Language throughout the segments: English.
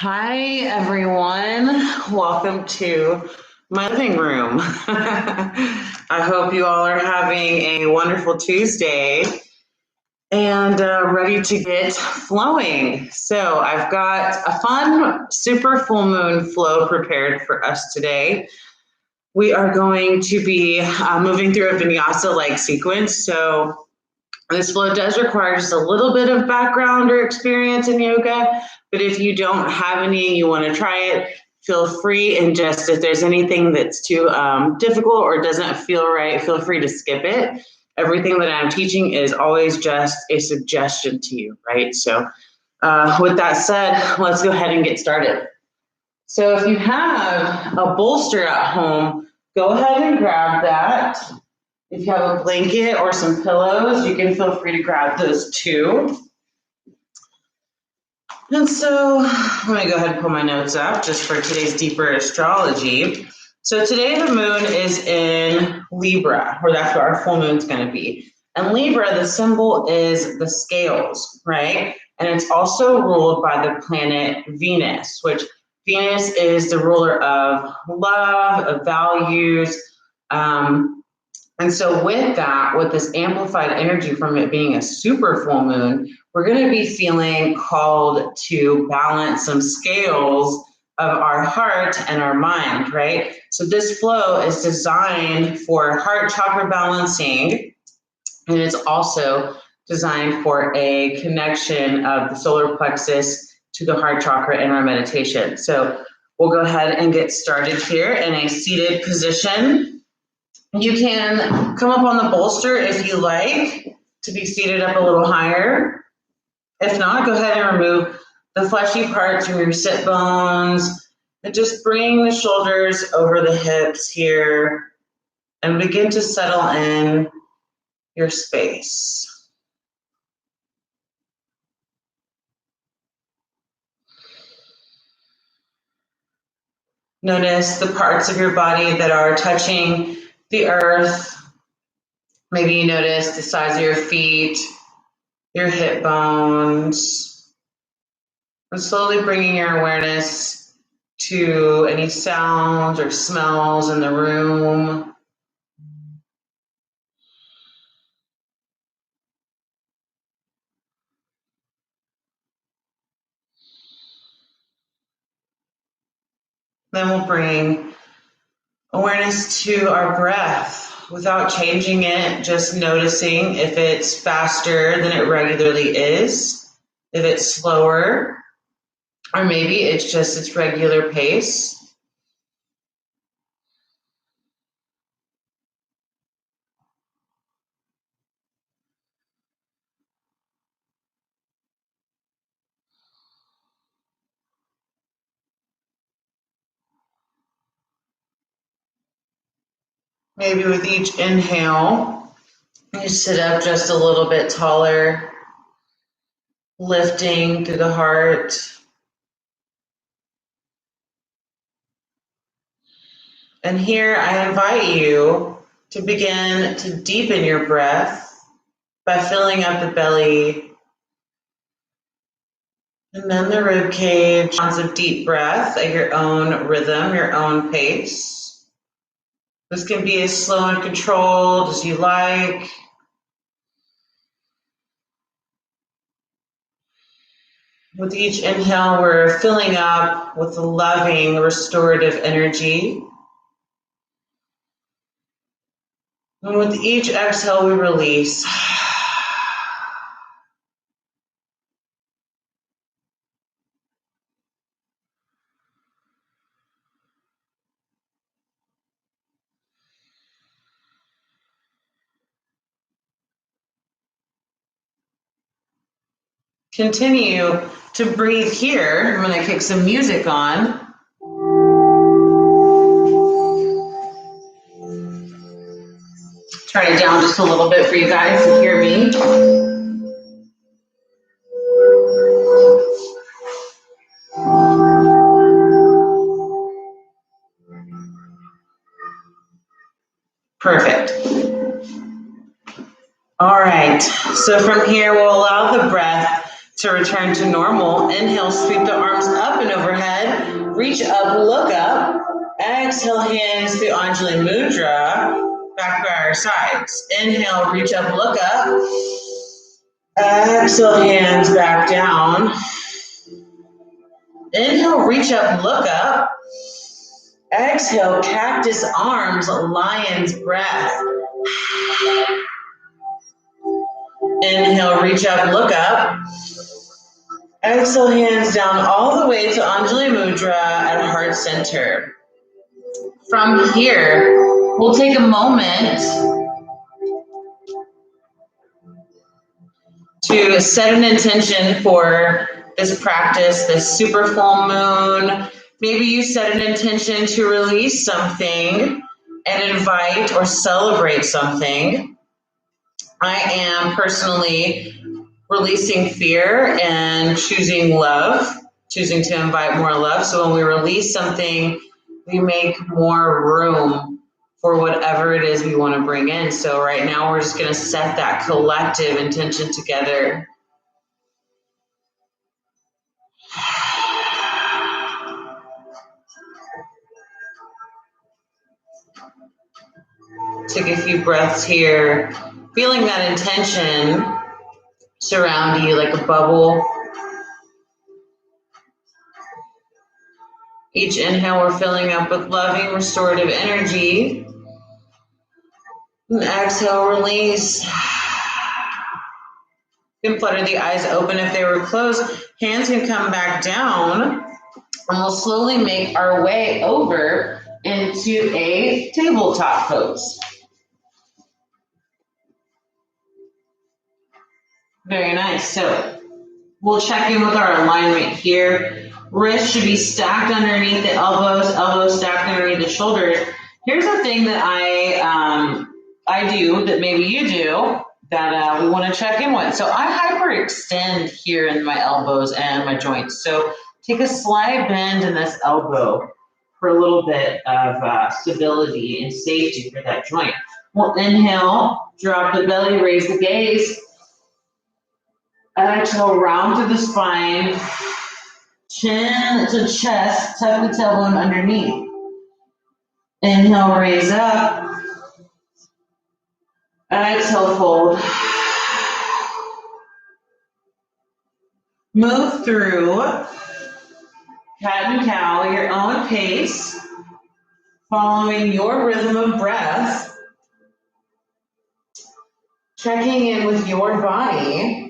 Hi, everyone. Welcome to my living room. I hope you all are having a wonderful Tuesday and ready to get flowing. So, I've got a fun super full moon flow prepared for us today. We are going to be moving through a vinyasa like sequence. So, this flow does require just a little bit of background or experience in yoga, but if you don't have any and you want to try it, feel free, and just if there's anything that's too difficult or doesn't feel right, feel free to skip it. Everything that I'm teaching is always just a suggestion to you, right? So with that said, let's go ahead and get started. So if you have a bolster at home, go ahead and grab that. If you have a blanket or some pillows, you can feel free to grab those too. And so I'm going to go ahead and pull my notes up just for today's deeper astrology. So today the moon is in Libra, or that's where our full moon's going to be. And Libra, the symbol is the scales, right? And it's also ruled by the planet Venus, which Venus is the ruler of love, of values, and so with that, with this amplified energy from it being a super full moon, we're going to be feeling called to balance some scales of our heart and our mind, right? So this flow is designed for heart chakra balancing, and it's also designed for a connection of the solar plexus to the heart chakra in our meditation. So we'll go ahead and get started here in a seated position. You can come up on the bolster if you like to be seated up a little higher. If not, go ahead and remove the fleshy parts from your sit bones and just bring the shoulders over the hips here and begin to settle in your space. Notice the parts of your body that are touching the earth. Maybe you notice the size of your feet, your hip bones, and slowly bringing your awareness to any sounds or smells in the room. Then we'll bring awareness to our breath without changing it, just noticing if it's faster than it regularly is, if it's slower, or maybe it's just its regular pace. Maybe with each inhale, you sit up just a little bit taller, lifting through the heart. And here I invite you to begin to deepen your breath by filling up the belly and then the rib cage. Rounds of deep breath at your own rhythm, your own pace. This can be as slow and controlled as you like. With each inhale, we're filling up with loving, restorative energy. And with each exhale, we release. Continue to breathe here. I'm going to kick some music on. Turn it down just a little bit for you guys to hear me. Perfect. All right. So from here, we'll allow the breath To return to normal, inhale, sweep the arms up and overhead. Reach up, look up. Exhale, hands to Anjali Mudra. Back by our sides. Inhale, reach up, look up. Exhale, hands back down. Inhale, reach up, look up. Exhale, cactus arms, lion's breath. Inhale, reach up, look up. Exhale, hands down all the way to Anjali Mudra at heart center. From here, we'll take a moment to set an intention for this practice, this super full moon. Maybe you set an intention to release something and invite or celebrate something. I am personally releasing fear and choosing love, choosing to invite more love. So when we release something, we make more room for whatever it is we want to bring in. So right now we're just going to set that collective intention together. Take a few breaths here, feeling that intention surround you like a bubble. Each inhale, we're filling up with loving, restorative energy. And exhale, release. You can flutter the eyes open if they were closed. Hands can come back down. And we'll slowly make our way over into a tabletop pose. Very nice. So we'll check in with our alignment here. Wrists should be stacked underneath the elbows, elbows stacked underneath the shoulders. Here's a thing that I do that maybe you do that we want to check in with. So I hyperextend here in my elbows and my joints. So take a slight bend in this elbow for a little bit of stability and safety for that joint. We'll inhale, drop the belly, raise the gaze. Exhale, round through the spine, chin to chest, tuck the tailbone underneath. Inhale, raise up. Exhale, fold. Move through cat and cow at your own pace, following your rhythm of breath, checking in with your body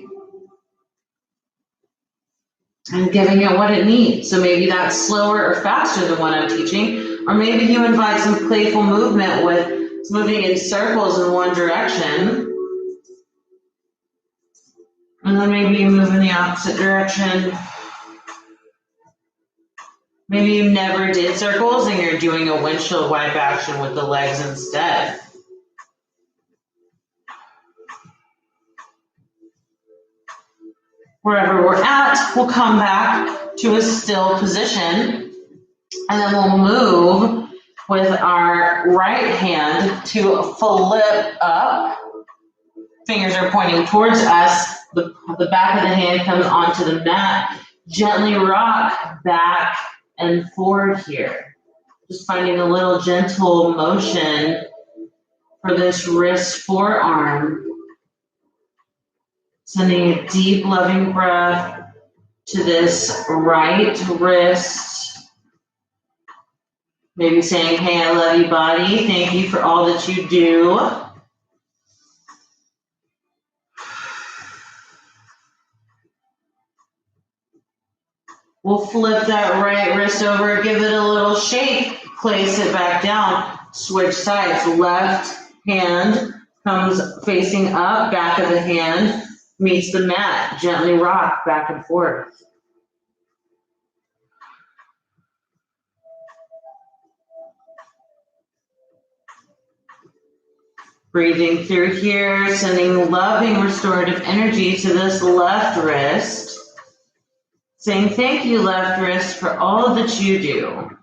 and giving it what it needs. So maybe that's slower or faster than what I'm teaching, or maybe you invite some playful movement with moving in circles in one direction, and then maybe you move in the opposite direction. Maybe you never did circles and you're doing a windshield wipe action with the legs instead. Wherever we're at, we'll come back to a still position, and then we'll move with our right hand to flip up. Fingers are pointing towards us. The back of the hand comes onto the mat. Gently rock back and forward here. Just finding a little gentle motion for this wrist forearm. Sending a deep, loving breath to this right wrist. Maybe saying, hey, I love you, body. Thank you for all that you do. We'll flip that right wrist over, give it a little shake, place it back down, switch sides. Left hand comes facing up, back of the hand meets the mat. Gently rock back and forth. Breathing through here, sending loving restorative energy to this left wrist. Saying thank you, left wrist, for all that you do.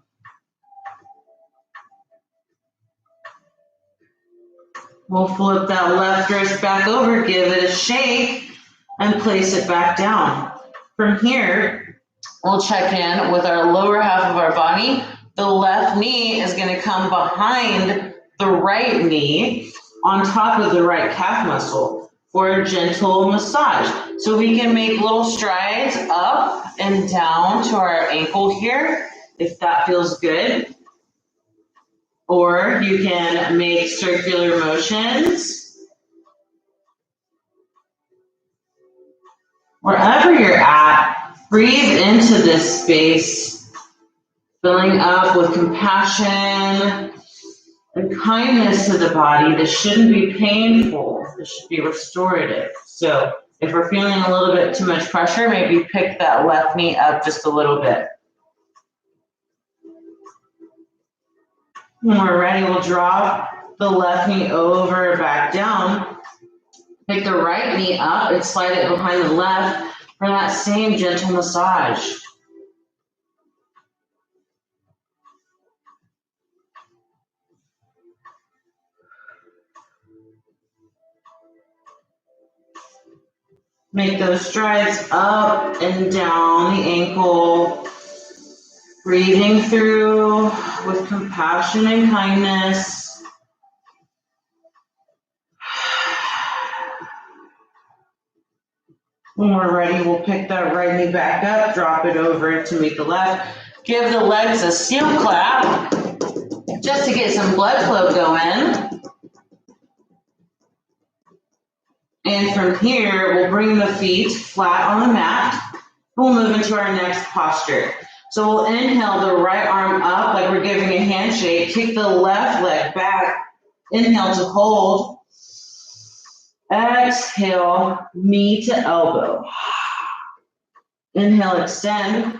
We'll flip that left wrist back over, give it a shake, and place it back down. From here, we'll check in with our lower half of our body. The left knee is going to come behind the right knee on top of the right calf muscle for a gentle massage. So we can make little strides up and down to our ankle here, if that feels good. Or you can make circular motions. Wherever you're at, breathe into this space, filling up with compassion and kindness to the body. This shouldn't be painful. This should be restorative. So if we're feeling a little bit too much pressure, maybe pick that left knee up just a little bit. When we're ready, we'll drop the left knee over, back down. Pick the right knee up and slide it behind the left for that same gentle massage. Make those strides up and down the ankle, breathing through with compassion and kindness. When we're ready, we'll pick that right knee back up, drop it over to meet the left. Give the legs a seal clap just to get some blood flow going. And from here, we'll bring the feet flat on the mat. We'll move into our next posture. So we'll inhale the right arm up like we're giving a handshake. Kick the left leg back. Inhale to hold. Exhale, knee to elbow. Inhale, extend.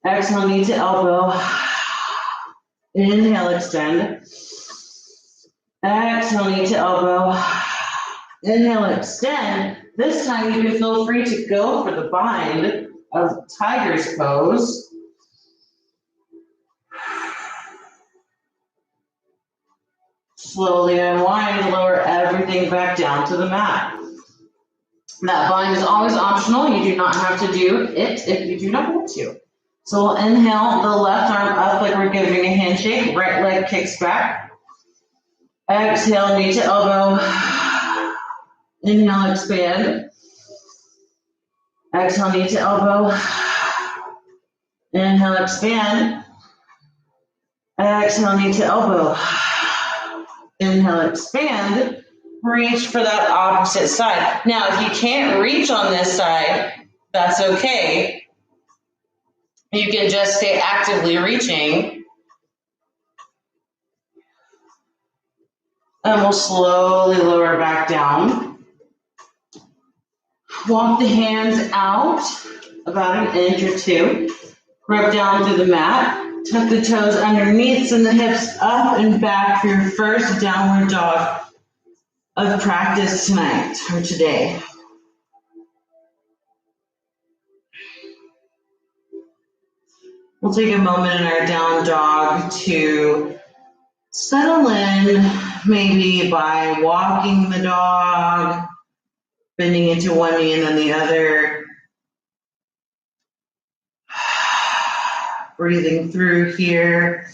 Exhale, knee to elbow. Inhale, extend. Exhale, knee to elbow. Inhale, extend. This time you can feel free to go for the bind of tiger's pose. Slowly unwind, lower everything back down to the mat. That bind is always optional. You do not have to do it if you do not want to. So we'll inhale the left arm up like we're giving a handshake. Right leg kicks back. Exhale, knee to elbow. Inhale, expand. Exhale, knee to elbow. Inhale, expand. Exhale, knee to elbow. Inhale, expand. Reach for that opposite side. Now, if you can't reach on this side, that's okay. You can just stay actively reaching. And we'll slowly lower back down. Walk the hands out about an inch or two. Rub down through the mat. Tuck the toes underneath and the hips up and back for your first downward dog of practice tonight or today. We'll take a moment in our down dog to settle in, maybe by walking the dog, bending into one knee and then the other. Breathing through here.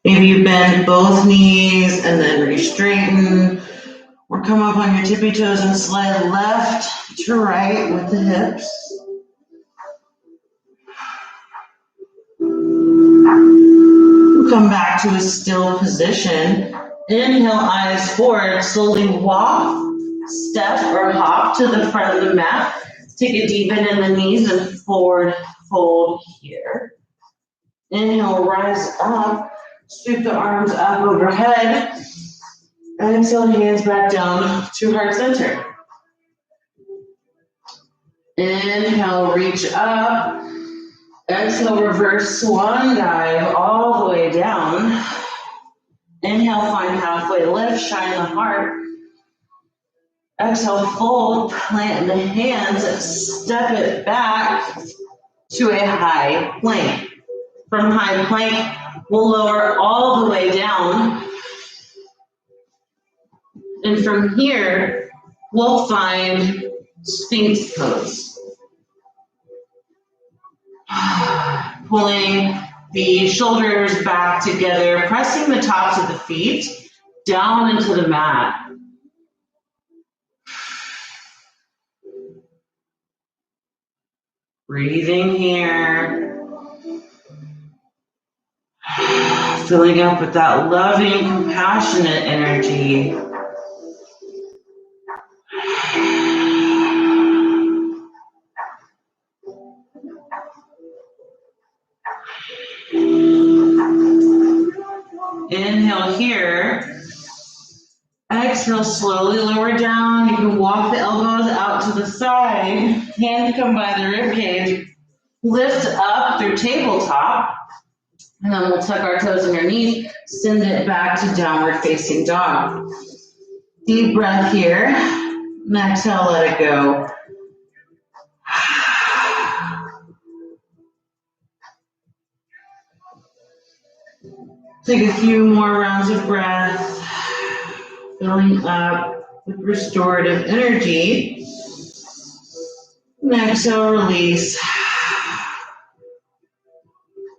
Maybe you bend both knees and then re-straighten. Or come up on your tippy toes and slide left to right with the hips. We'll come back to a still position. Inhale, eyes forward. Slowly walk, step, or hop to the front of the mat. Take a deep bend in the knees and forward fold here. Inhale, rise up. Sweep the arms up overhead. Exhale, hands back down to heart center. Inhale, reach up. Exhale, reverse swan dive all the way down. Inhale, find halfway lift, shine the heart. Exhale, fold, plant the hands, step it back to a high plank. From high plank, we'll lower all the way down And from here, we'll find Sphinx pose. Pulling the shoulders back together, pressing the tops of the feet down into the mat. Breathing here. Filling up with that loving, compassionate energy. Inhale here. Exhale, slowly lower down. You can walk the elbows out to the side. Hands come by the rib cage. Lift up through tabletop. And then we'll tuck our toes underneath. Send it back to downward facing dog. Deep breath here. And exhale, let it go. Take a few more rounds of breath. Filling up with restorative energy. And exhale, release.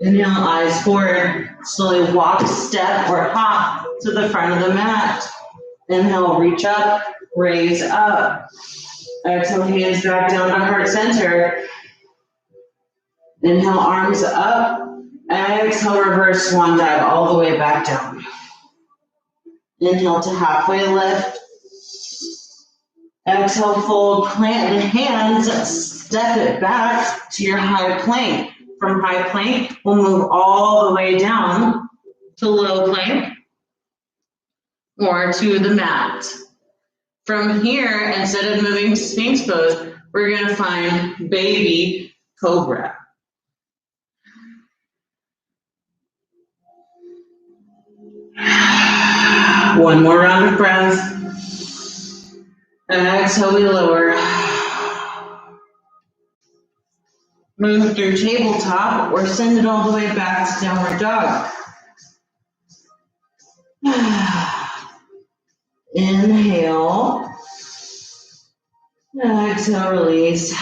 Inhale, eyes forward. Slowly walk, step, or hop to the front of the mat. Inhale, reach up, raise up. Exhale, hands back down to heart center. Inhale, arms up. Exhale, reverse swan dive all the way back down. Inhale to halfway lift. Exhale, fold, plant the hands, step it back to your high plank. From high plank, we'll move all the way down to low plank or to the mat. From here, instead of moving to Sphinx pose, we're going to find baby cobra. One more round of breath. Exhale, we lower. Move through tabletop or send it all the way back to downward dog. Inhale. Exhale, release.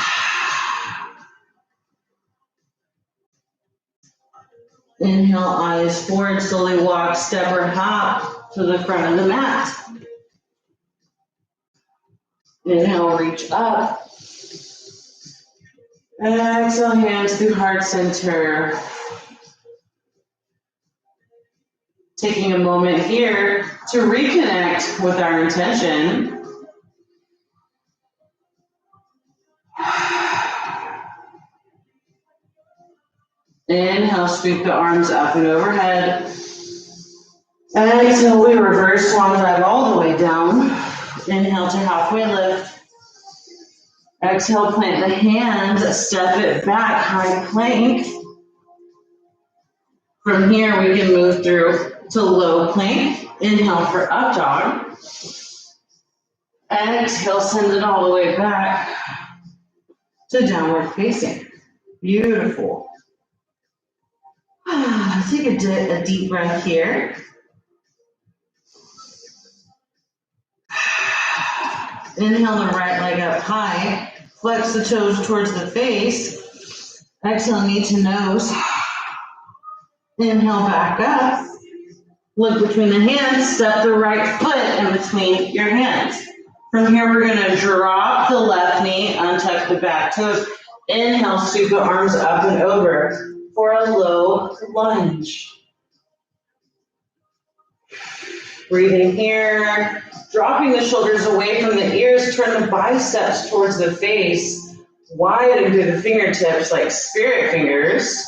Inhale, eyes forward, slowly walk, step, or hop to the front of the mat. Inhale, reach up. Exhale, hands through heart center. Taking a moment here to reconnect with our intention. Inhale, sweep the arms up and overhead. Exhale, we reverse swan dive all the way down. Inhale to halfway lift. Exhale, plant the hands, step it back, high plank. From here, we can move through to low plank. Inhale for up dog. Exhale, send it all the way back to downward facing. Beautiful. Take a deep breath here. Inhale the right leg up high. Flex the toes towards the face. Exhale, knee to nose. Inhale, back up. Look between the hands. Step the right foot in between your hands. From here, we're going to drop the left knee, untuck the back toes. Inhale, sweep the arms up and over for a low lunge. Breathing here. Dropping the shoulders away from the ears, turn the biceps towards the face, widen through the fingertips like spirit fingers.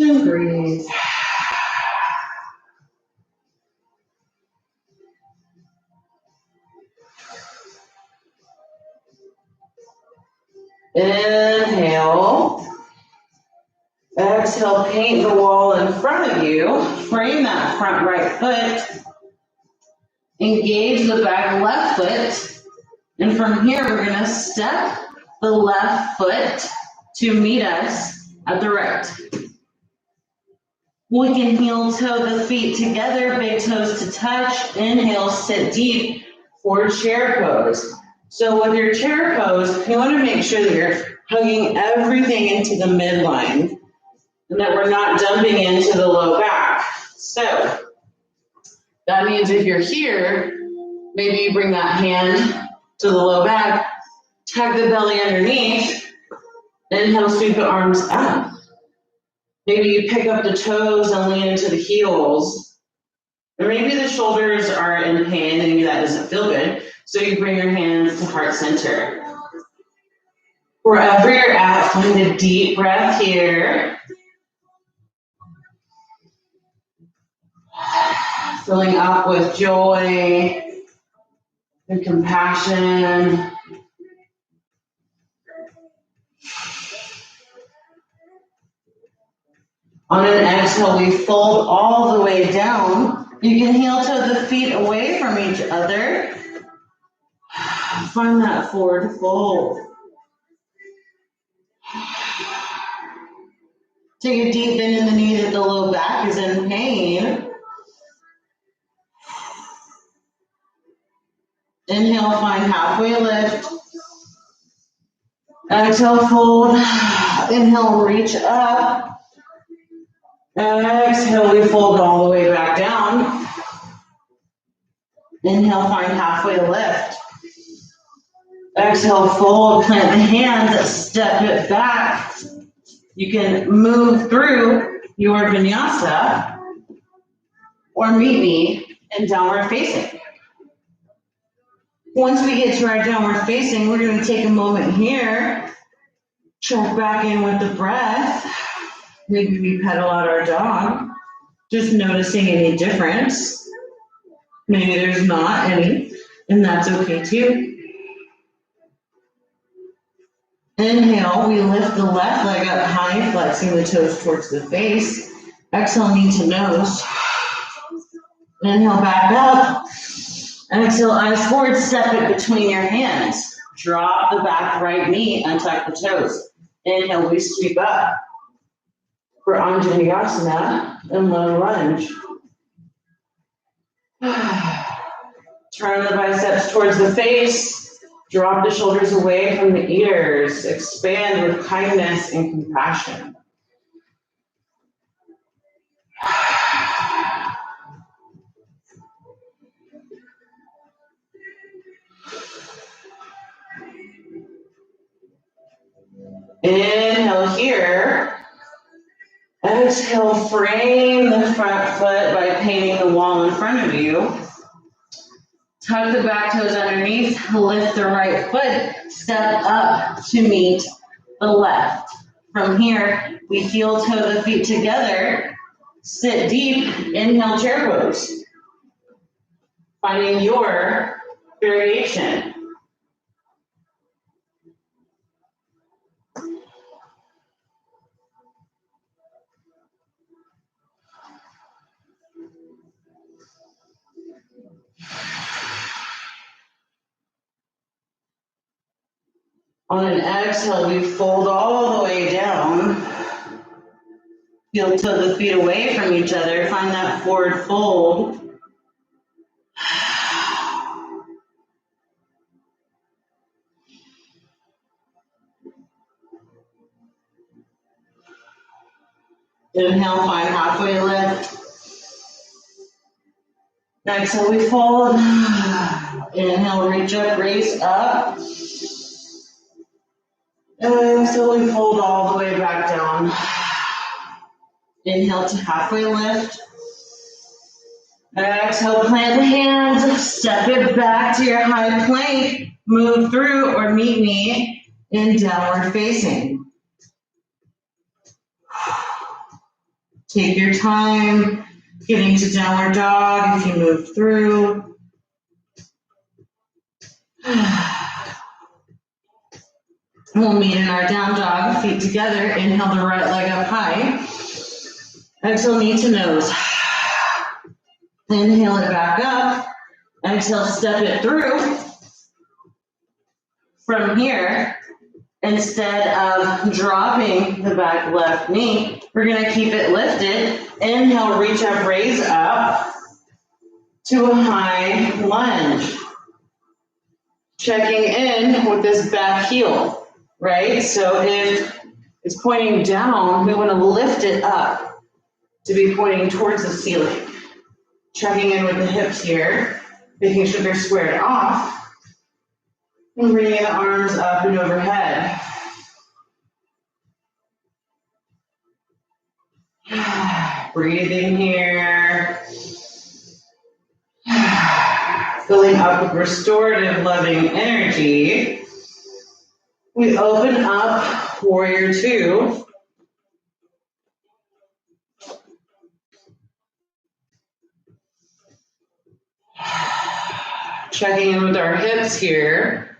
And breathe. Inhale. Exhale, paint the wall in front of you. Frame that front right foot. Engage the back left foot, and from here we're going to step the left foot to meet us at the right. We can heel toe the feet together, big toes to touch. Inhale, sit deep for chair pose. So with your chair pose, you want to make sure that you're hugging everything into the midline and that we're not dumping into the low back. So that means if you're here, maybe you bring that hand to the low back, tuck the belly underneath, inhale, sweep the arms up. Maybe you pick up the toes and lean into the heels. Or maybe the shoulders are in pain and maybe that doesn't feel good. So you bring your hands to heart center. Wherever you're at, find a deep breath here. Filling up with joy and compassion. On an exhale, we fold all the way down. You can heel toe the feet away from each other. Find that forward fold. Take a deep bend in the knees if the low back is in pain. Inhale, find halfway lift. Exhale, fold. Inhale, reach up. Exhale, we fold all the way back down. Inhale, find halfway lift. Exhale, fold, plant the hands, step it back. You can move through your Vinyasa or meet me in downward facing. Once we get to our downward facing, we're going to take a moment here, check back in with the breath. Maybe we pedal out our dog, just noticing any difference. Maybe there's not any, and that's okay too. Inhale, we lift the left leg up high, flexing the toes towards the face. Exhale, knee to nose. Inhale, back up. Exhale, eyes forward, step it between your hands. Drop the back right knee, untuck the toes. Inhale, we sweep up for Anjaneyasana and low lunge. Turn the biceps towards the face. Drop the shoulders away from the ears. Expand with kindness and compassion. Inhale here. Exhale, frame the front foot by painting the wall in front of you. Tuck the back toes underneath, lift the right foot, step up to meet the left. From here, we heel toe the feet together, sit deep, inhale, chair pose. Finding your variation. On an exhale, we fold all the way down. Heel toe the feet away from each other. Find that forward fold. Inhale, find halfway lift. Exhale, we fold. Inhale, reach up, raise up. Exhale, we fold all the way back down. Inhale to halfway lift. Exhale, plant the hands, step it back to your high plank, move through or meet me in downward facing. Take your time getting to downward dog if you move through. We'll meet in our down dog, feet together. Inhale the right leg up high. Exhale, knee to nose. Inhale it back up. Exhale, step it through. From here, Instead of dropping the back left knee, we're going to keep it lifted. Inhale, reach up, raise up to a high lunge. Checking in with this back heel, right? So if it's pointing down, we want to lift it up to be pointing towards the ceiling. Checking in with the hips here, making sure they're squared off, and bringing the arms up and overhead. Breathing here. Filling up with restorative, loving energy. We open up Warrior Two. Checking in with our hips here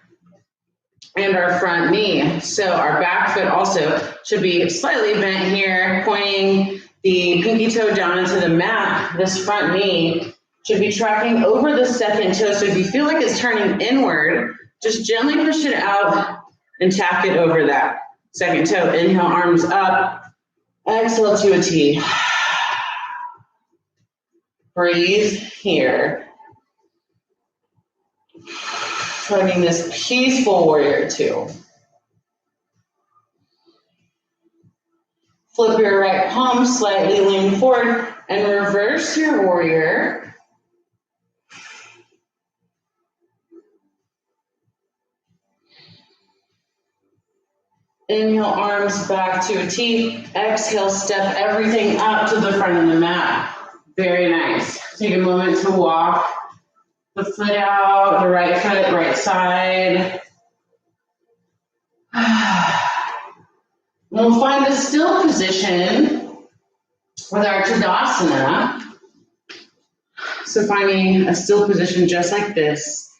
and our front knee. So our back foot also should be slightly bent here, pointing the pinky toe down into the mat. This front knee should be tracking over the second toe. So if you feel like it's turning inward, just gently push it out and tap it over that second toe. Inhale, arms up. Exhale to a T. Breathe here. Finding this peaceful Warrior Two. Flip your right palm, slightly lean forward, and reverse your warrior. Inhale, arms back to a T. Exhale, step everything up to the front of the mat. Very nice. Take a moment to walk the foot out, the right foot, right side. We'll find a still position with our Tadasana. So finding a still position just like this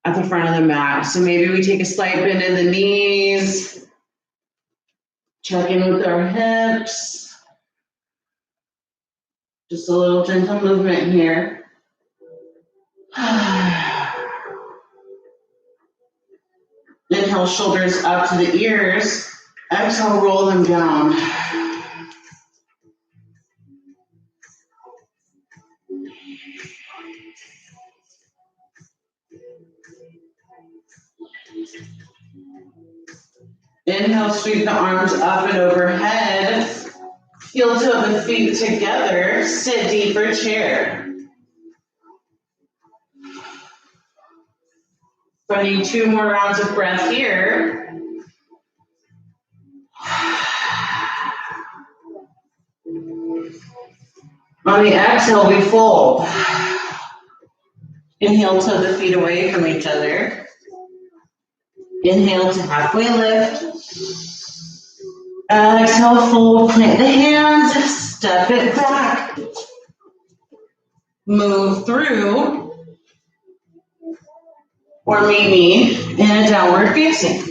at the front of the mat. So maybe we take a slight bend in the knees. Check in with our hips. Just a little gentle movement here. Inhale, shoulders up to the ears. Exhale, roll them down. Inhale, sweep the arms up and overhead. Heel toe the feet together. Sit deeper chair. Finding 2 more rounds of breath here. On the exhale, we fold. Inhale, toe the feet away from each other. Inhale to halfway lift. Exhale, fold, plant the hands, step it back. Move through. Or meet me in a downward facing.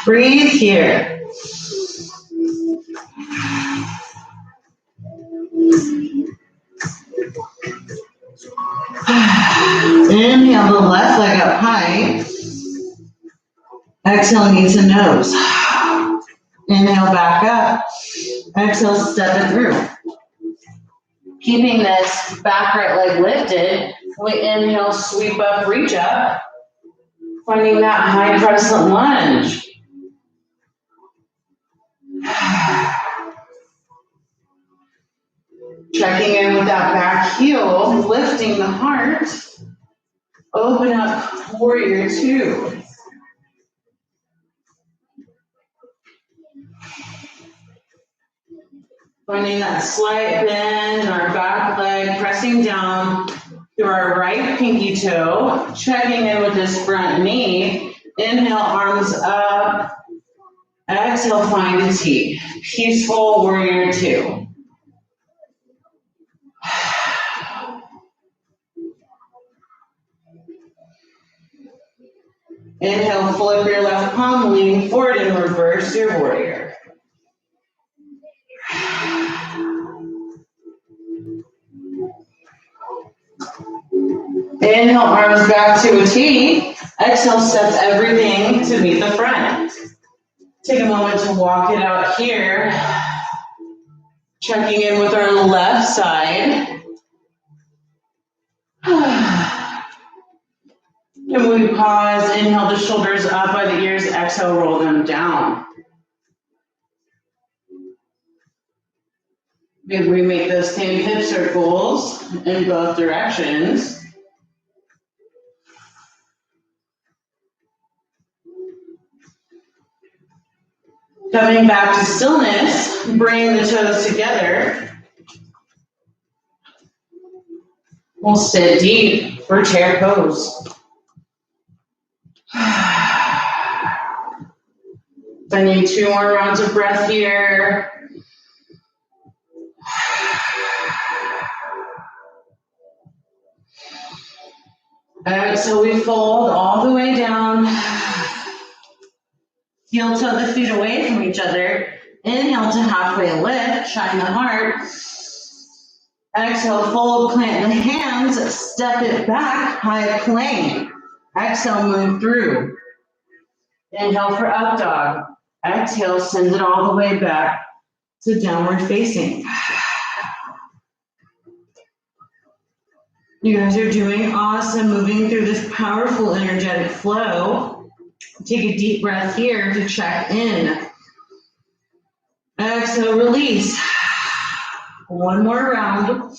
Breathe here. Inhale the left leg up high. Exhale, knees and nose. Inhale back up. Exhale, step it through. Keeping this back right leg lifted, we inhale, sweep up, reach up. Finding that high crescent lunge. Checking in with that back heel, lifting the heart. Open up Warrior Two. Finding that slight bend in our back leg, pressing down through our right pinky toe, checking in with this front knee. Inhale, arms up. Exhale, find a T. Peaceful Warrior Two. Inhale, flip your left palm, leaning forward and reverse your warrior. Inhale, arms back to a T. Exhale, step everything to meet the front. Take a moment to walk it out here. Checking in with our left side. And we pause, inhale the shoulders up by the ears, exhale, roll them down. Maybe we make those same hip circles in both directions. Coming back to stillness, bring the toes together. We'll sit deep for chair pose. I need 2 more rounds of breath here. So we fold all the way down. Heel toe the feet away from each other. Inhale to halfway lift, shine the heart. Exhale, fold, plant the hands, step it back, high plank. Exhale, move through. Inhale for up dog. Exhale, send it all the way back to downward facing. You guys are doing awesome, moving through this powerful energetic flow. Take a deep breath here to check in. Exhale, release. 1 more round.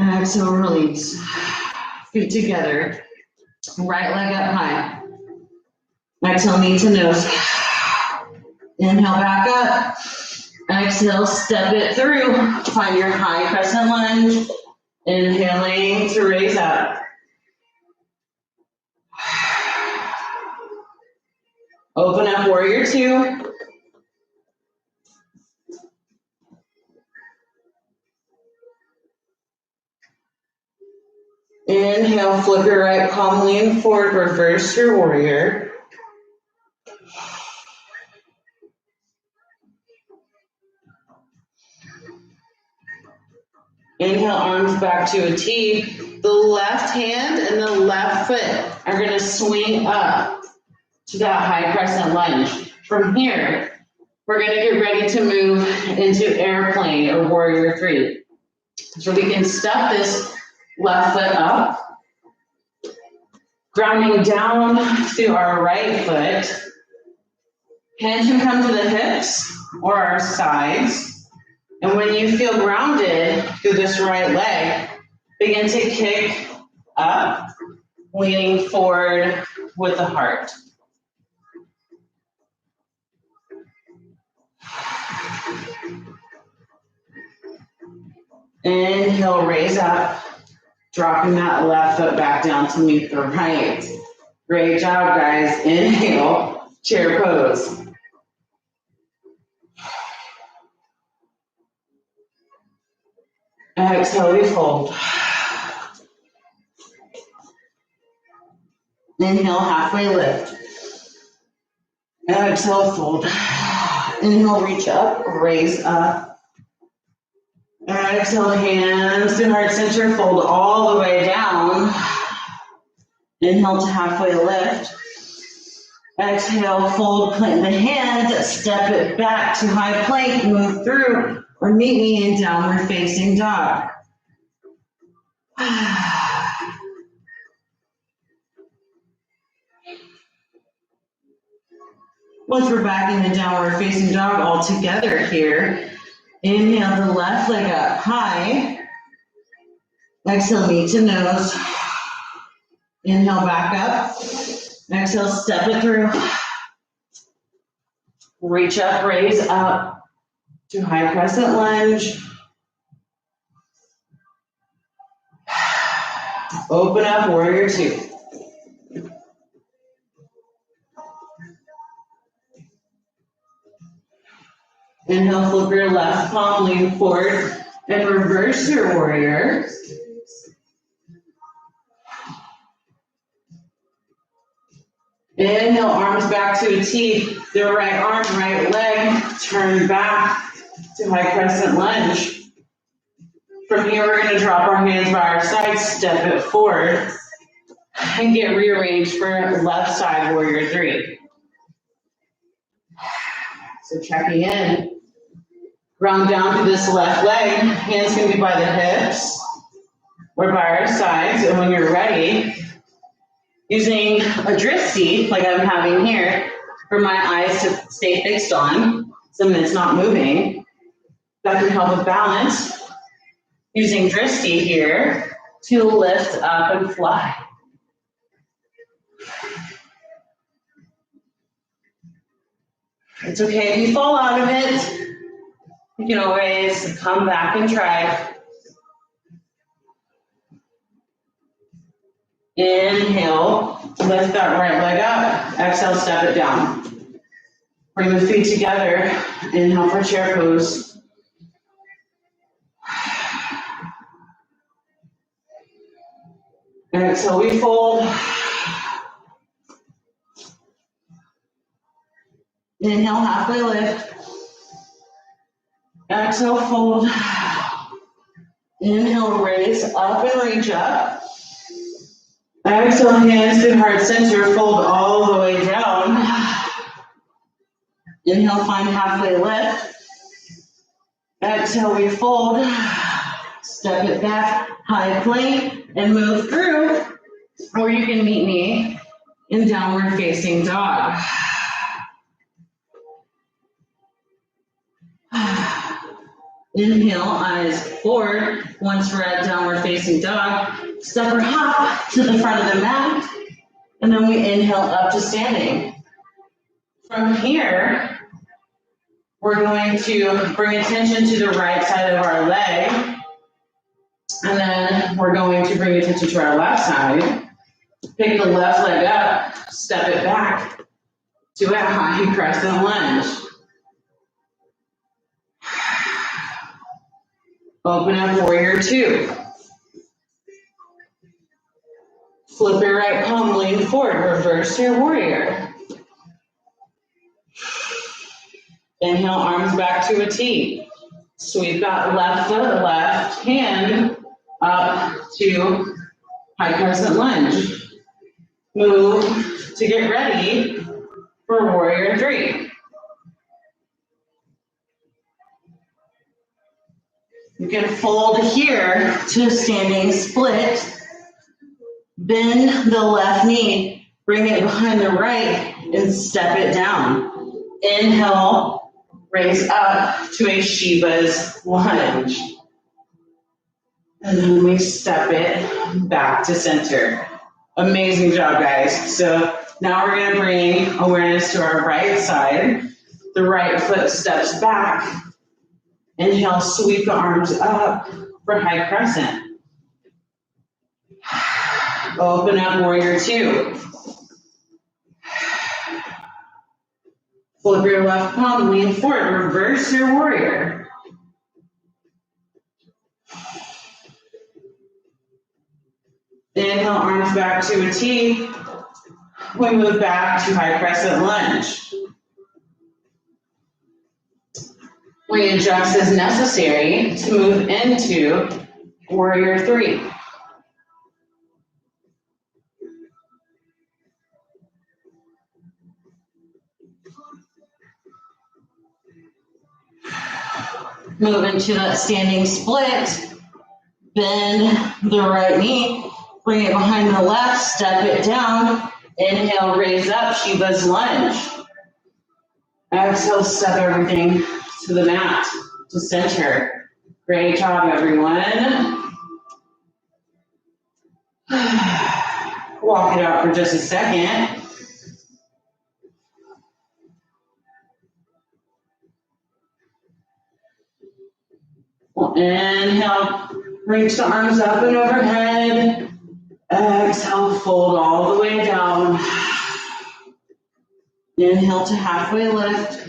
Exhale, release. Feet together. Right leg up high. Exhale, knee to nose. Inhale, back up. Exhale, step it through. Find your high crescent lunge. Inhaling to raise up. Open up, warrior 2. Inhale, flip your right palm, lean forward, reverse your warrior. Inhale, arms back to a T. The left hand and the left foot are going to swing up to that high crescent lunge. From here, we're going to get ready to move into airplane or warrior 3. So we can step this left foot up, grounding down through our right foot. Hands can come to the hips or our sides. And when you feel grounded through this right leg, begin to kick up, leaning forward with the heart. Inhale, raise up, dropping that left foot back down to meet the right. Great job, guys. Inhale, chair pose. Exhale, we fold. Inhale, halfway lift. Exhale, fold. Inhale, reach up, raise up. Exhale, hands to heart center, fold all the way down. Inhale to halfway lift. Exhale, fold, plant the hands, step it back to high plank, move through, or meet me in downward facing dog. Once we're back in the downward facing dog all together here, inhale the left leg up high. Exhale, knee to nose. Inhale, back up. Exhale, step it through. Reach up, raise up to high crescent lunge. Open up, warrior 2. Inhale, flip your left palm, lean forward, and reverse your warrior. Inhale, arms back to a T. The right arm, right leg, turn back to high crescent lunge. From here, we're going to drop our hands by our sides, step it forward. And get rearranged for left side warrior three. So checking in. Ground down to this left leg. Hands can be by the hips or by our sides. And when you're ready, using a drishti, like I'm having here, for my eyes to stay fixed on, so that it's not moving. That can help with balance. Using drishti here to lift up and fly. It's okay if you fall out of it. You can always come back and try. Inhale, lift that right leg up. Exhale, step it down. Bring the feet together. Inhale for chair pose. Exhale, we fold. Inhale, halfway lift. Exhale, fold. Inhale, raise up and reach up. Exhale, hands to heart center, fold all the way down. Inhale, find halfway lift. Exhale, we fold. Step it back, high plank, and move through. Or you can meet me in downward facing dog. Inhale, eyes forward. Once we're at downward facing dog, step or hop to the front of the mat. And then we inhale up to standing. From here, we're going to bring attention to the right side of our leg. And then we're going to bring attention to our left side. Pick the left leg up, step it back to a high crescent lunge. Open up warrior two. Flip your right palm, lean forward, reverse your warrior. Inhale, arms back to a T. Sweep that left foot, left hand up to high crescent lunge. Move to get ready for warrior three. You can fold here to standing split. Bend the left knee, bring it behind the right, and step it down. Inhale, raise up to a Shiva's lunge. And then we step it back to center. Amazing job, guys. So now we're going to bring awareness to our right side. The right foot steps back. Inhale, sweep the arms up for high crescent. Open up warrior two. Flip your left palm, lean forward, reverse your warrior. Inhale, arms back to a T. We move back to high crescent lunge. We adjust as necessary to move into warrior three. Move into that standing split. Bend the right knee. Bring it behind the left. Step it down. Inhale, raise up, Shiva's lunge. Exhale, step everything to the mat, to center. Great job, everyone. Walk it out for just a second. Inhale, reach the arms up and overhead. Exhale, fold all the way down. Inhale to halfway lift.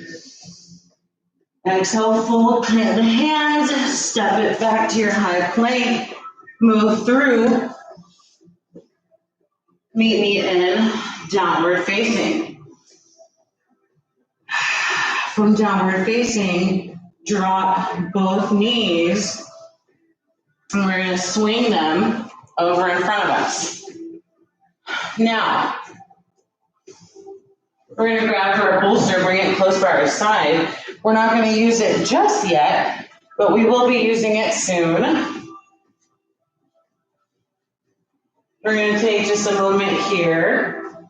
Exhale, fold, plant the hands, step it back to your high plank. Move through. Meet me in downward facing. From downward facing, drop both knees, and we're going to swing them over in front of us. Now, we're going to grab to our bolster, bring it close by our side. We're not going to use it just yet, but we will be using it soon. We're going to take just a moment here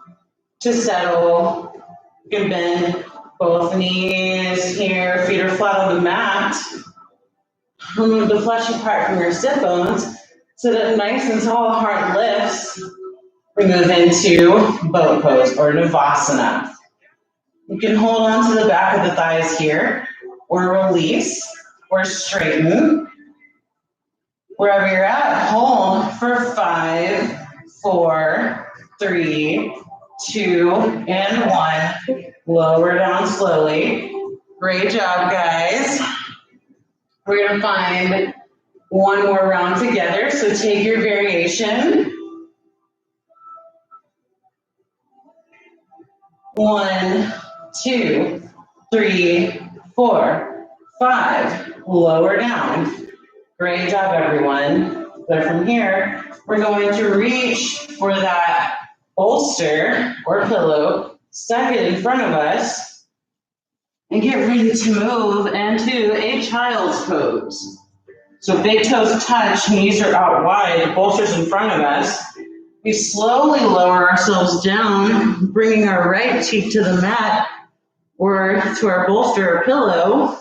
to settle. You can bend both knees here, feet are flat on the mat. Remove the fleshy part from your sit bones so that nice and tall heart lifts. We move into boat pose or Navasana. You can hold on to the back of the thighs here, or release, or straighten. Wherever you're at, hold for 5, 4, 3, 2, and 1. Lower down slowly. Great job, guys. We're going to find one more round together, so take your variation. 1, 2, 3, 4, 5. Lower down. Great job, everyone. So from here, we're going to reach for that bolster or pillow, stack it in front of us, and get ready to move into a child's pose. So big toes touch, knees are out wide, the bolster's in front of us. We slowly lower ourselves down, bringing our right cheek to the mat or to our bolster or pillow,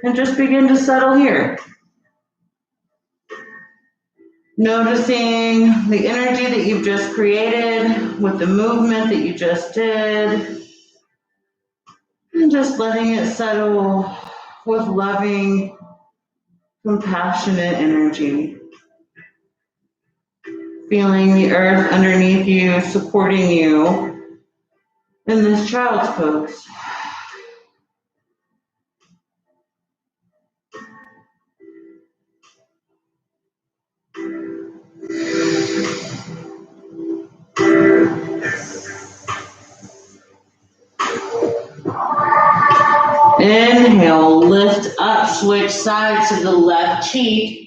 and just begin to settle here. Noticing the energy that you've just created with the movement that you just did, and just letting it settle with loving, compassionate energy. Feeling the earth underneath you, supporting you in this child's pose. Inhale, lift up, switch sides to the left cheek.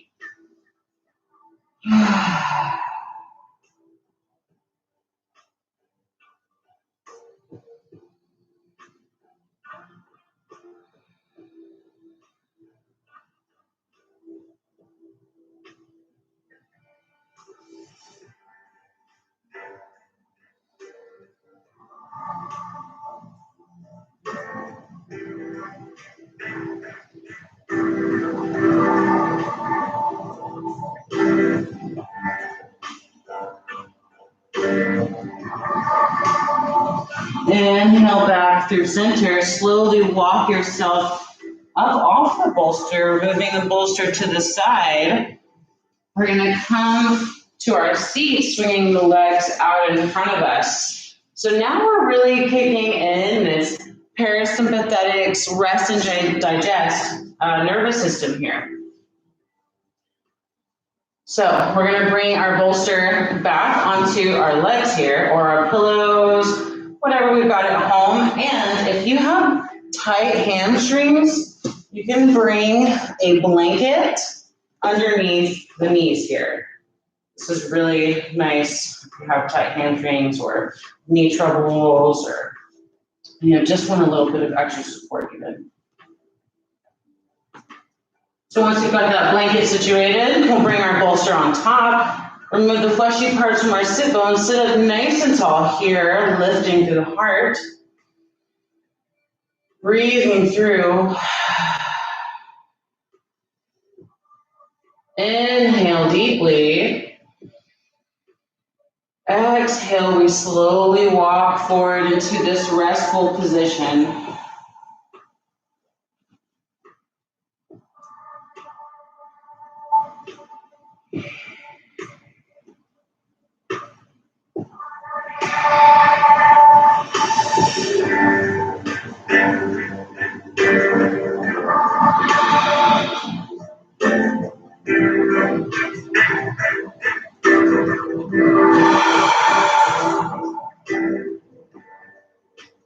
Inhale back through center. Slowly walk yourself up off the bolster, moving the bolster to the side. We're going to come to our seat, swinging the legs out in front of us. So now we're really kicking in this parasympathetic rest and digest nervous system here. So we're going to bring our bolster back onto our legs here, or our pillows, whatever we've got at home. And if you have tight hamstrings, you can bring a blanket underneath the knees here. This is really nice if you have tight hamstrings or knee troubles, or just want a little bit of extra support even. So once we've got that blanket situated, we'll bring our bolster on top, remove the fleshy parts from our sit bones, sit up nice and tall here, lifting through the heart. Breathing through. Inhale deeply. Exhale, we slowly walk forward into this restful position.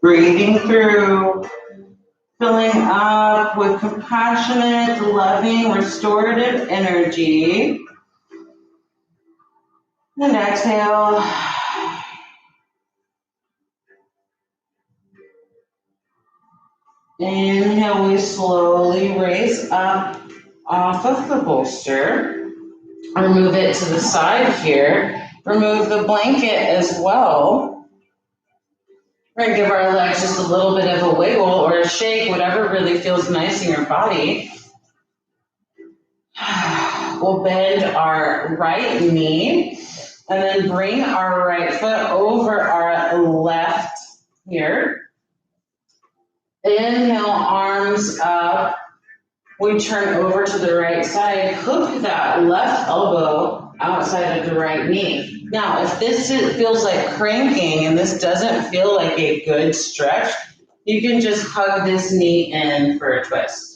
Breathing through, filling up with compassionate, loving, restorative energy. And exhale. Inhale, we slowly raise up off of the bolster. Remove it to the side here. Remove the blanket as well. We're gonna give our legs just a little bit of a wiggle or a shake, whatever really feels nice in your body. We'll bend our right knee and then bring our right foot over our left here. Inhale, arms up. We turn over to the right side, hook that left elbow outside of the right knee. Now, if this feels like cranking and this doesn't feel like a good stretch, you can just hug this knee in for a twist.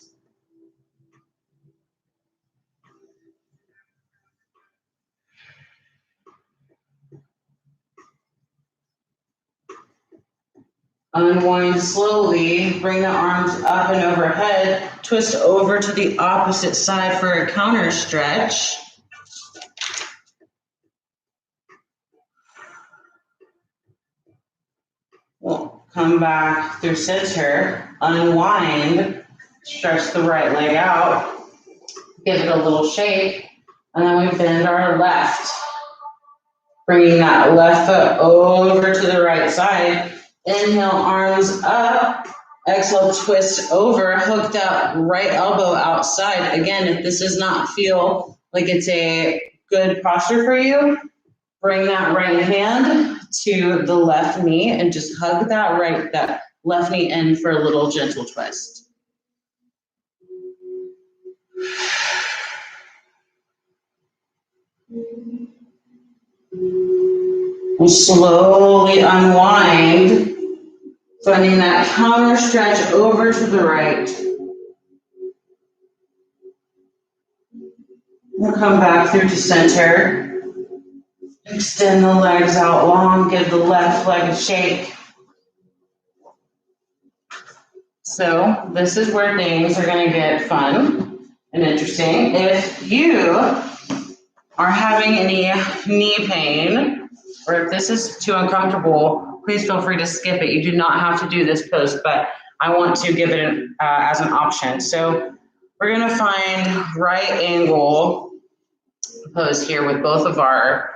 Unwind slowly, bring the arms up and overhead, twist over to the opposite side for a counter stretch. We'll come back through center, unwind, stretch the right leg out, give it a little shake, and then we bend our left. Bringing that left foot over to the right side. Inhale, arms up. Exhale, twist over, hook that right elbow outside. Again, if this does not feel like it's a good posture for you, bring that right hand to the left knee and just hug that left knee in for a little gentle twist. We'll slowly unwind, finding that counter stretch over to the right. We'll come back through to center. Extend the legs out long, give the left leg a shake. So this is where things are going to get fun and interesting. If you are having any knee pain, or if this is too uncomfortable, please feel free to skip it. You do not have to do this pose, but I want to give it as an option. So we're going to find right angle pose here with both of our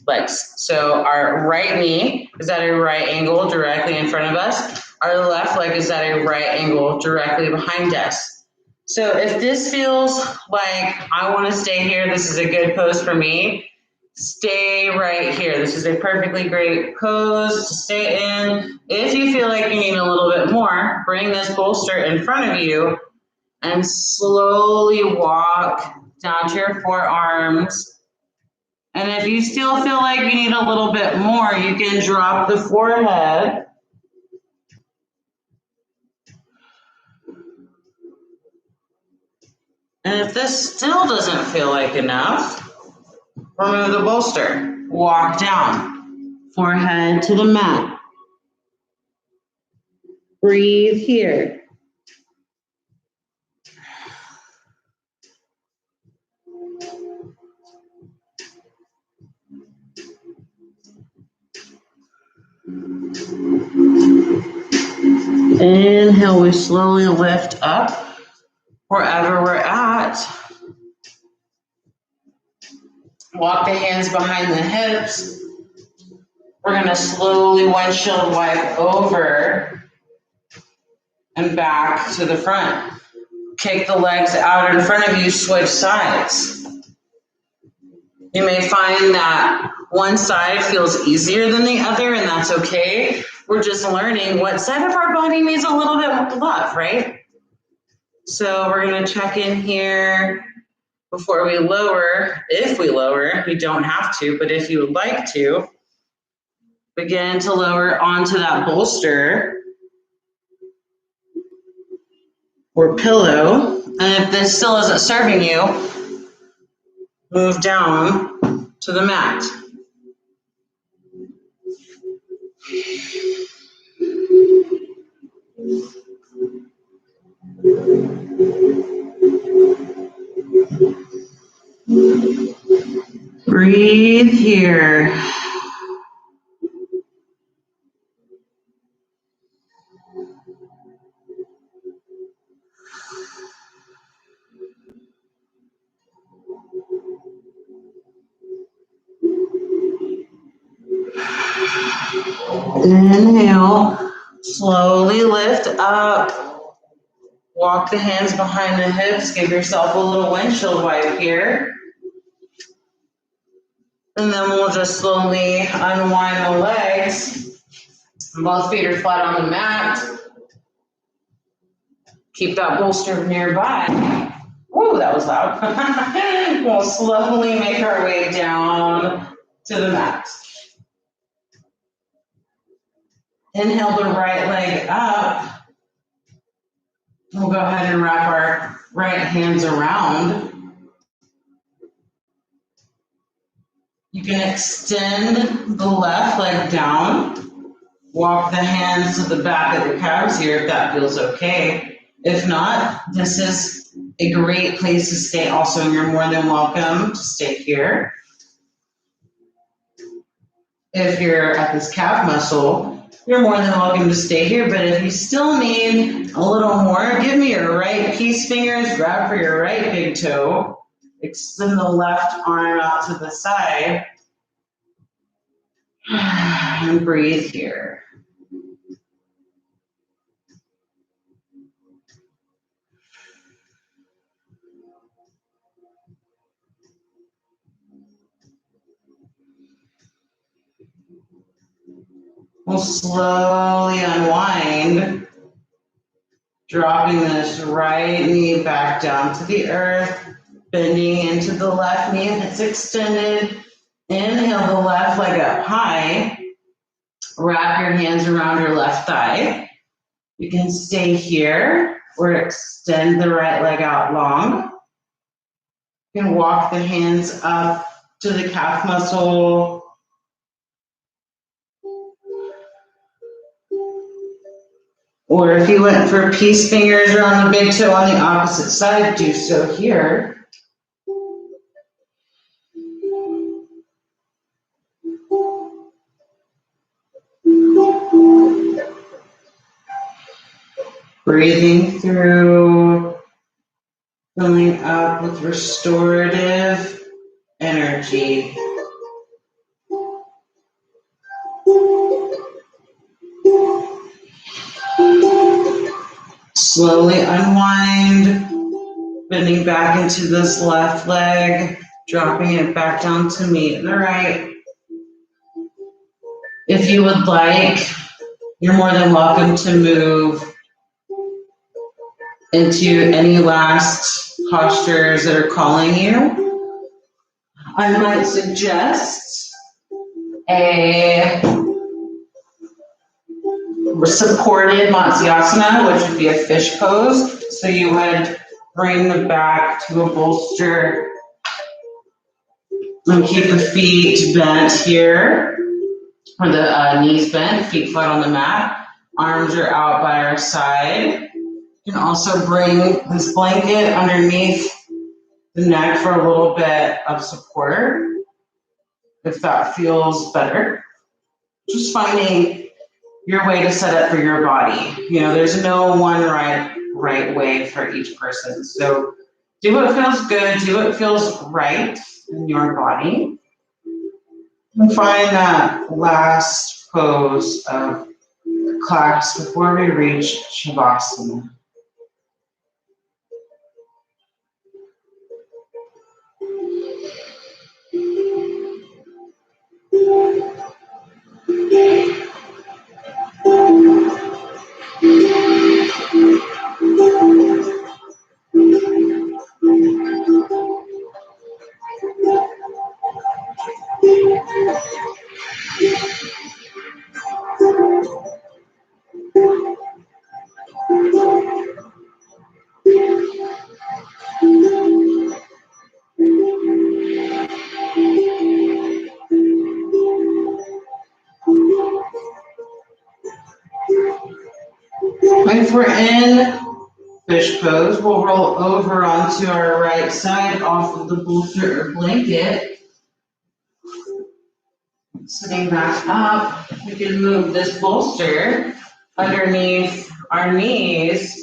legs. So our right knee is at a right angle directly in front of us. Our left leg is at a right angle directly behind us. So if this feels like I want to stay here, this is a good pose for me, stay right here. This is a perfectly great pose to stay in. If you feel like you need a little bit more, bring this bolster in front of you and slowly walk down to your forearms. And if you still feel like you need a little bit more, you can drop the forehead. And if this still doesn't feel like enough, remove the bolster. Walk down. Forehead to the mat. Breathe here. Inhale, we slowly lift up wherever we're at. Walk the hands behind the hips. We're going to slowly windshield wipe over and back to the front. Kick the legs out in front of you, switch sides. You may find that one side feels easier than the other, and that's okay. We're just learning what side of our body needs a little bit of love, right? So we're going to check in here before we lower. If we lower, you don't have to, but if you would like to, begin to lower onto that bolster or pillow. And if this still isn't serving you, move down to the mat. Breathe here. Inhale, slowly lift up, walk the hands behind the hips, give yourself a little windshield wipe here. And then we'll just slowly unwind the legs. Both feet are flat on the mat. Keep that bolster nearby. Whoa, that was loud. We'll slowly make our way down to the mat. Inhale the right leg up. We'll go ahead and wrap our right hands around. You can extend the left leg down. Walk the hands to the back of the calves here if that feels okay. If not, this is a great place to stay also, and you're more than welcome to stay here. If you're at this calf muscle, you're more than welcome to stay here, but if you still need a little more, give me your right peace fingers, grab for your right big toe, extend the left arm out to the side, and breathe here. We'll slowly unwind, dropping this right knee back down to the earth, bending into the left knee if it's extended. Inhale the left leg up high. Wrap your hands around your left thigh. You can stay here or extend the right leg out long. You can walk the hands up to the calf muscle. Or if you went for peace fingers or on the big toe on the opposite side, do so here. Breathing through, filling up with restorative energy. Slowly unwind, bending back into this left leg, dropping it back down to meet the right. If you would like, you're more than welcome to move into any last postures that are calling you. I might suggest a supported Matsyasana, which would be a fish pose. So you would bring the back to a bolster and keep the feet bent here, or the knees bent, feet flat on the mat. Arms are out by our side. You can also bring this blanket underneath the neck for a little bit of support, if that feels better. Just finding your way to set up for your body. You know, there's no one right way for each person. So do what feels good, do what feels right in your body. And find that last pose of claps before we reach Shavasana. If we're in fish pose, we'll roll over onto our right side off of the bolster or blanket. Sitting back up, we can move this bolster underneath our knees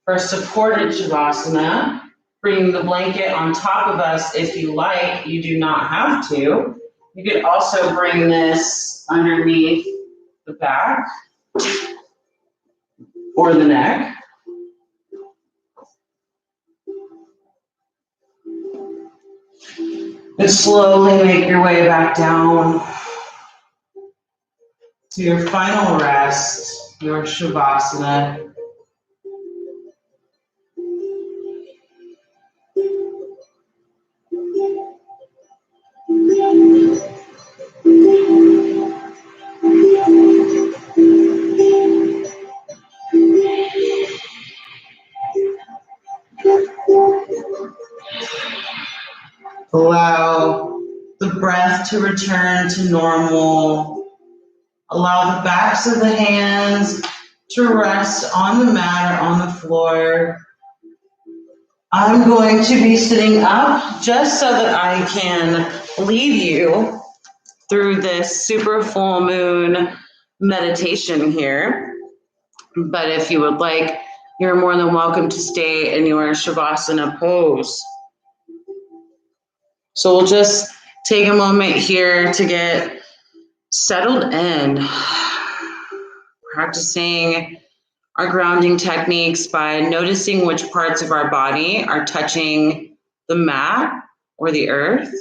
for supported Shavasana. Bring the blanket on top of us if you like. You do not have to. You could also bring this underneath the back or the neck. And slowly make your way back down to your final rest, your Shavasana. Allow the breath to return to normal. Allow the backs of the hands to rest on the mat or on the floor. I'm going to be sitting up just so that I can lead you through this super full moon meditation here. But if you would like, you're more than welcome to stay in your Shavasana pose. So we'll just take a moment here to get settled in, practicing our grounding techniques by noticing which parts of our body are touching the mat or the earth.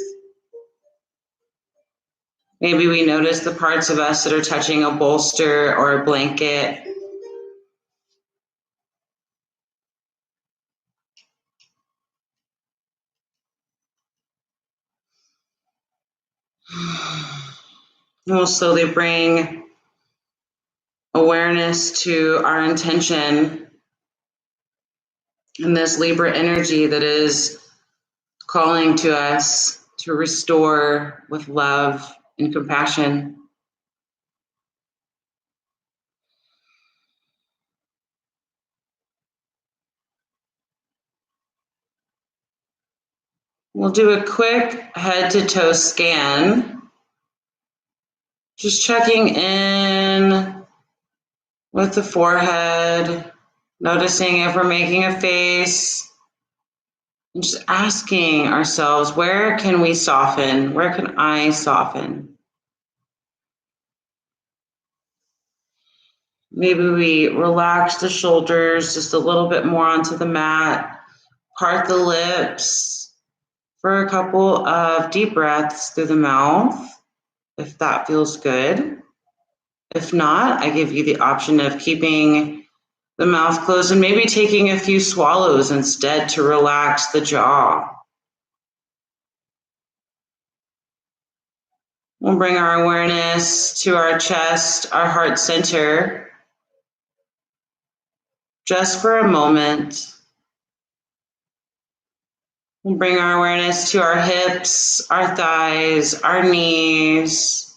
Maybe we notice the parts of us that are touching a bolster or a blanket. We'll slowly bring awareness to our intention and this Libra energy that is calling to us to restore with love and compassion. We'll do a quick head to toe scan, just checking in with the forehead, noticing if we're making a face, and just asking ourselves, where can we soften? Where can I soften? Maybe we relax the shoulders just a little bit more onto the mat, part the lips for a couple of deep breaths through the mouth, if that feels good. If not, I give you the option of keeping the mouth closed and maybe taking a few swallows instead to relax the jaw. We'll bring our awareness to our chest, our heart center, just for a moment. We'll bring our awareness to our hips, our thighs, our knees.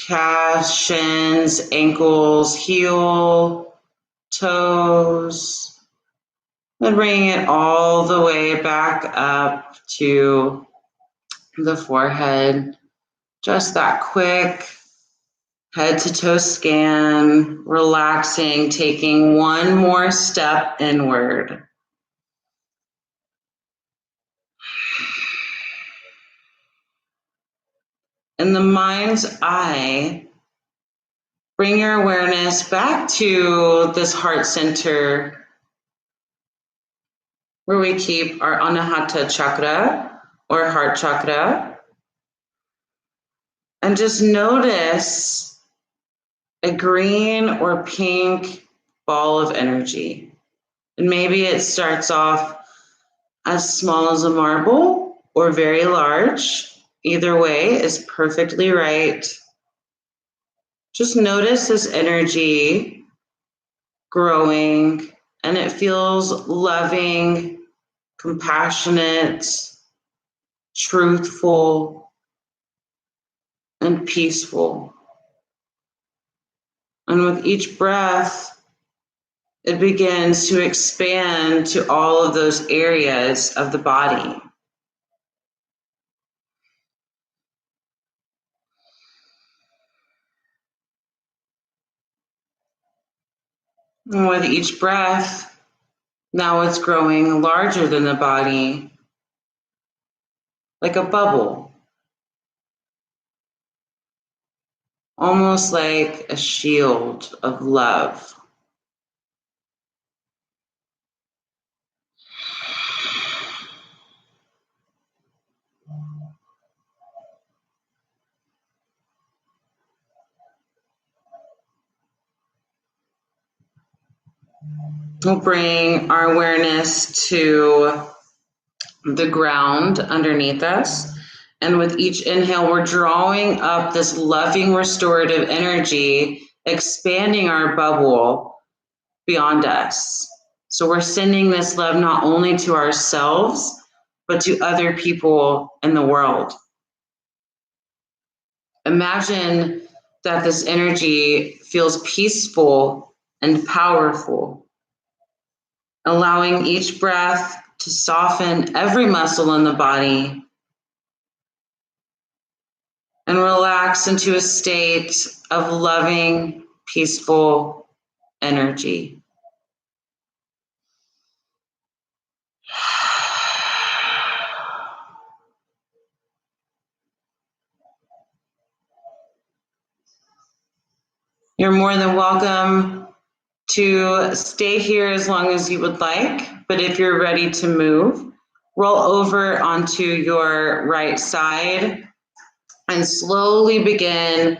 Calves, shins, ankles, heel, toes. And bringing it all the way back up to the forehead. Just that quick head to toe scan, relaxing, taking one more step inward. In the mind's eye, bring your awareness back to this heart center where we keep our Anahata chakra or heart chakra. And just notice a green or pink ball of energy. And maybe it starts off as small as a marble or very large. Either way is perfectly right. Just notice this energy growing, and it feels loving, compassionate, truthful, and peaceful. And with each breath, it begins to expand to all of those areas of the body. And with each breath, now it's growing larger than the body, like a bubble, almost like a shield of love. We'll bring our awareness to the ground underneath us. And with each inhale, we're drawing up this loving, restorative energy, expanding our bubble beyond us. So we're sending this love not only to ourselves, but to other people in the world. Imagine that this energy feels peaceful and powerful, allowing each breath to soften every muscle in the body and relax into a state of loving, peaceful energy. You're more than welcome to stay here as long as you would like, but if you're ready to move, roll over onto your right side and slowly begin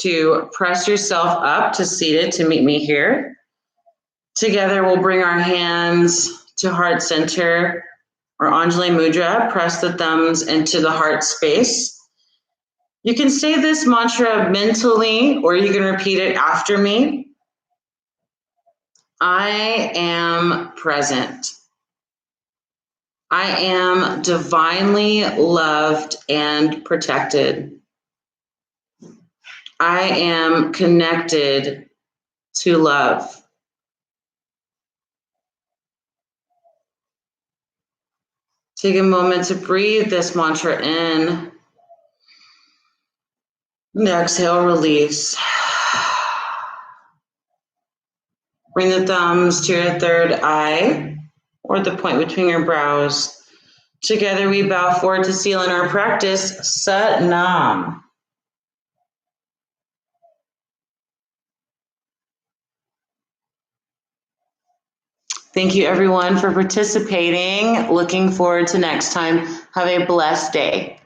to press yourself up to seated to meet me here. Together, we'll bring our hands to heart center or Anjali Mudra, press the thumbs into the heart space. You can say this mantra mentally, or you can repeat it after me. I am present. I am divinely loved and protected. I am connected to love. Take a moment to breathe this mantra in. And exhale, release. Bring the thumbs to your third eye or the point between your brows. Together we bow forward to seal in our practice, Sat Nam. Thank you everyone for participating. Looking forward to next time. Have a blessed day.